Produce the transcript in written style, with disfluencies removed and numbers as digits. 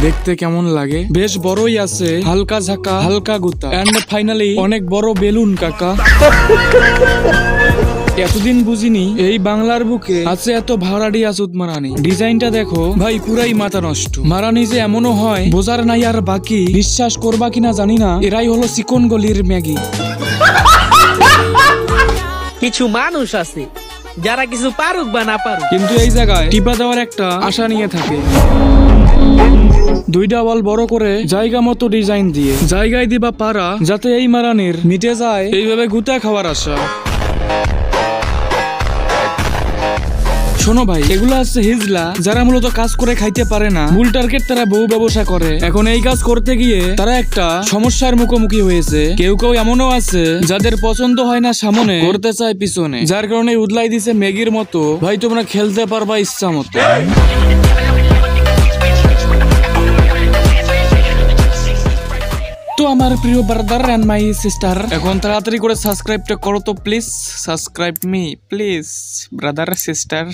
দেখতে কেমন লাগে? বেশ বড়ই আছে, হালকা ঝাঁকা, হালকা গুতা, এন্ড ফাইনালি অনেক বড় বেলুন কাকা। এতদিন বুঝিনি এই বাংলার বুকে আছে এত ভাড়াডি আসুদ মারানি। ডিজাইনটা দেখো ভাই, পুরাই মাথা নষ্ট। মারানি যে এমনও হয় বোঝার নাই আর বাকি। বিশ্বাস করবা কিনা জানি না, এরাই হলো চিকন গলির ম্যাগি। কিছু মানুষ আছে যারা কিছু পারুক বা না পারুক, কিন্তু এই জায়গায় টিপা দেওয়ার একটা আশা নিয়ে থাকে। দুইটা বল বড় করে জায়গা মতো ডিজাইন দিয়ে জায়গায় দিবা পারা, যাতে এই মারানির মিটে যায় এইভাবে গুতা খাওয়ার আশা। শোনো ভাই, এগুলো আছে হিজলা, যারা মূলত কাজ করে খাইতে পারে না। মূল টার্গেট তারা বহু ব্যবসা করে। এখন এই কাজ করতে গিয়ে তারা একটা সমস্যার মুখোমুখি হয়েছে। কেউ কেউ এমনও আছে যাদের পছন্দ হয় না সামনে, করতে চায় পিছনে, যার কারণে উদলাই দিছে ম্যাগির মতো। ভাই তোমরা খেলতে পারবা ইচ্ছা মতো। তো আমার প্রিয় ব্রাদার এন্ড মাই সিস্টার, এখন তাড়াতাড়ি করে সাবস্ক্রাইবটা করো তো please. Subscribe me please brother sister.